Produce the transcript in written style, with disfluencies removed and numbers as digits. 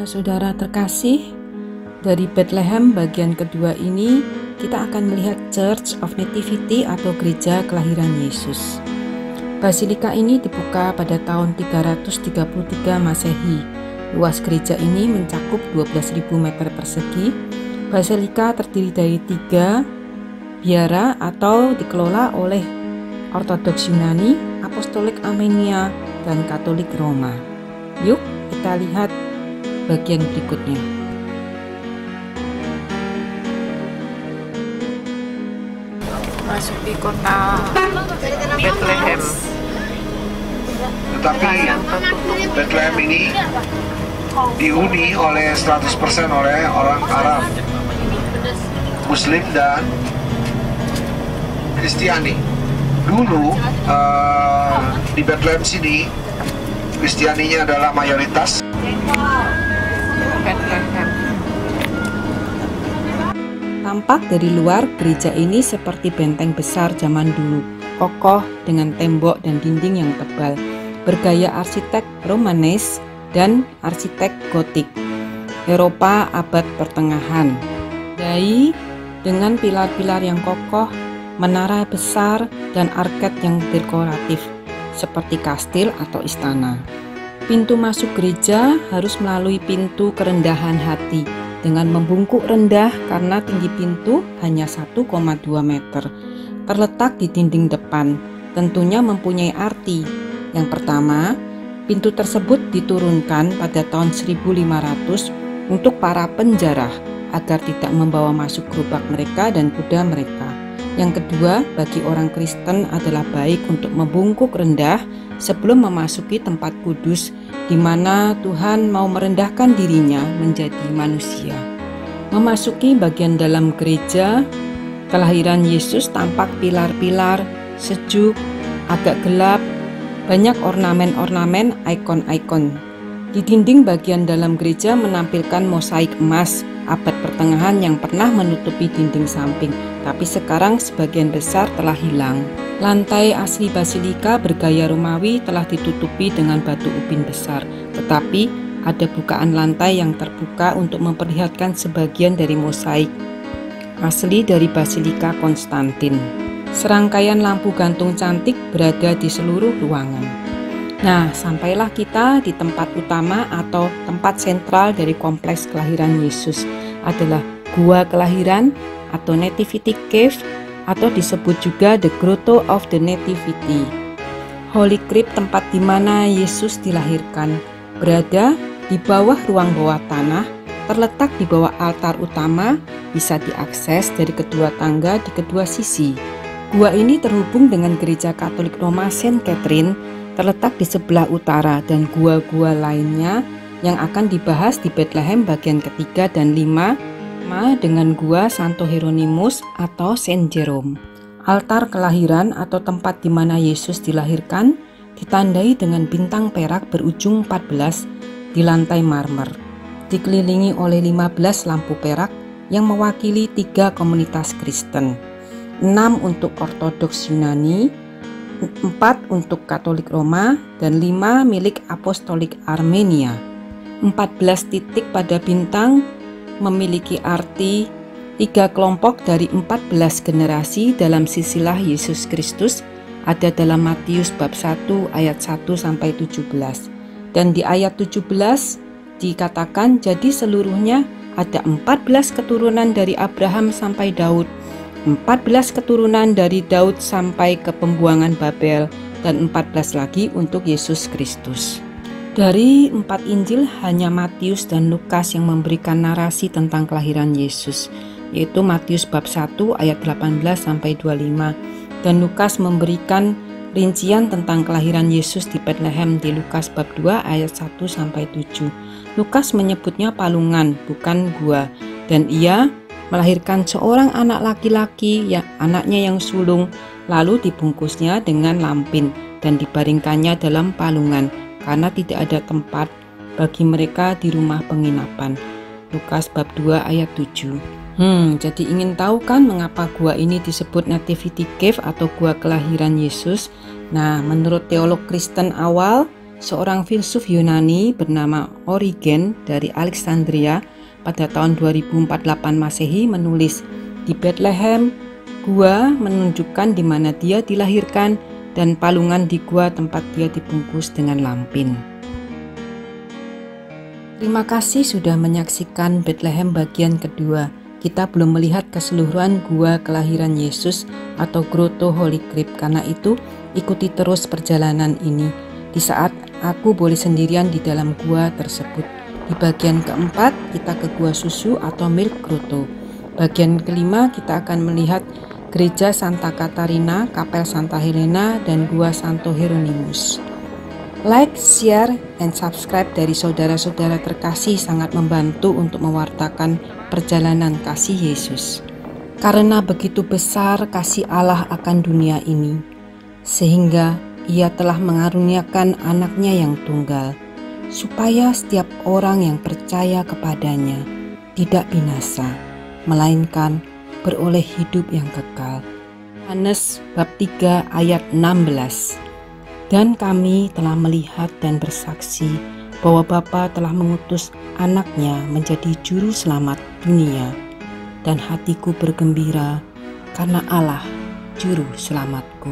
Saudara terkasih, dari Bethlehem bagian kedua ini kita akan melihat Church of Nativity atau gereja kelahiran Yesus. Basilika ini dibuka pada tahun 333 Masehi. Luas gereja ini mencakup 12.000 meter persegi. Basilika terdiri dari 3 biara atau dikelola oleh Ortodoks Yunani, Apostolik Armenia, dan Katolik Roma. Yuk kita lihat bagian berikutnya. Masuki kota Bethlehem. Tetapi Bethlehem ini dihuni oleh 100% oleh orang Arab, Muslim dan Kristiani. Dulu di Bethlehem sini Kristianinya adalah mayoritas. Bethlehem. Tampak dari luar, gereja ini seperti benteng besar zaman dulu, kokoh dengan tembok dan dinding yang tebal, bergaya arsitek Romanes dan arsitek Gotik, Eropa abad pertengahan. Dai dengan pilar-pilar yang kokoh, menara besar, dan arket yang dekoratif, seperti kastil atau istana. Pintu masuk gereja harus melalui pintu kerendahan hati, dengan membungkuk rendah karena tinggi pintu hanya 1,2 meter. Terletak di dinding depan, tentunya mempunyai arti. Yang pertama, pintu tersebut diturunkan pada tahun 1500 untuk para penjara agar tidak membawa masuk gerobak mereka dan kuda mereka. Yang kedua, bagi orang Kristen adalah baik untuk membungkuk rendah sebelum memasuki tempat kudus di mana Tuhan mau merendahkan dirinya menjadi manusia. Memasuki bagian dalam gereja kelahiran Yesus tampak pilar-pilar, sejuk, agak gelap, banyak ornamen-ornamen, ikon-ikon. Di dinding bagian dalam gereja menampilkan mosaik emas abad pertengahan yang pernah menutupi dinding samping, tapi sekarang sebagian besar telah hilang. Lantai asli basilika bergaya Romawi telah ditutupi dengan batu ubin besar, tetapi ada bukaan lantai yang terbuka untuk memperlihatkan sebagian dari mosaik asli dari Basilika Konstantin. Serangkaian lampu gantung cantik berada di seluruh ruangan. Nah, sampailah kita di tempat utama atau tempat sentral dari kompleks kelahiran Yesus, adalah Gua Kelahiran atau Nativity Cave, atau disebut juga The Grotto of the Nativity. Holy Crypt, tempat di mana Yesus dilahirkan, berada di bawah ruang bawah tanah, terletak di bawah altar utama, bisa diakses dari kedua tangga di kedua sisi. Gua ini terhubung dengan gereja Katolik Roma Saint Catherine, terletak di sebelah utara, dan gua-gua lainnya yang akan dibahas di Bethlehem bagian ketiga dan 5 dengan gua Santo Hieronymus atau Saint Jerome. Altar kelahiran atau tempat di mana Yesus dilahirkan ditandai dengan bintang perak berujung 14 di lantai marmer, dikelilingi oleh 15 lampu perak yang mewakili 3 komunitas Kristen, 6 untuk Ortodoks Yunani, 4 untuk Katolik Roma, dan 5 milik Apostolik Armenia. 14 titik pada bintang memiliki arti 3 kelompok dari 14 generasi dalam silsilah Yesus Kristus, ada dalam Matius bab 1 ayat 1 sampai 17. Dan di ayat 17 dikatakan, jadi seluruhnya ada 14 keturunan dari Abraham sampai Daud, 14 keturunan dari Daud sampai ke pembuangan Babel, dan 14 lagi untuk Yesus Kristus. Dari 4 Injil hanya Matius dan Lukas yang memberikan narasi tentang kelahiran Yesus, yaitu Matius bab 1 ayat 18 sampai 25, dan Lukas memberikan rincian tentang kelahiran Yesus di Bethlehem di Lukas bab 2 ayat 1 sampai 7. Lukas menyebutnya palungan, bukan gua, dan ia melahirkan seorang anak laki-laki, anaknya yang sulung, lalu dibungkusnya dengan lampin dan dibaringkannya dalam palungan karena tidak ada tempat bagi mereka di rumah penginapan. Lukas bab 2 ayat 7. Jadi ingin tahu kan mengapa gua ini disebut Nativity Cave atau gua kelahiran Yesus? Nah, menurut teolog Kristen awal, Seorang filsuf Yunani bernama Origen dari Alexandria pada tahun 2048 Masehi menulis, di Bethlehem, gua menunjukkan di mana dia dilahirkan dan palungan di gua tempat dia dibungkus dengan lampin. Terima kasih sudah menyaksikan Bethlehem bagian kedua. Kita belum melihat keseluruhan gua kelahiran Yesus atau Grotto Holy Crypt. Karena itu, ikuti terus perjalanan ini. Di saat aku boleh sendirian di dalam gua tersebut. Di bagian keempat, kita ke gua susu atau Milk Grotto. Bagian kelima, kita akan melihat Gereja Santa Catarina, Kapel Santa Helena, dan Gua Santo Hieronymus. Like, share, and subscribe dari saudara-saudara terkasih sangat membantu untuk mewartakan perjalanan kasih Yesus. Karena begitu besar kasih Allah akan dunia ini, sehingga Ia telah mengaruniakan anaknya yang tunggal, supaya setiap orang yang percaya kepadanya tidak binasa, melainkan beroleh hidup yang kekal. Yohanes bab 3 ayat 16. Dan kami telah melihat dan bersaksi bahwa Bapa telah mengutus anaknya menjadi juru selamat dunia, dan hatiku bergembira karena Allah juru selamatku.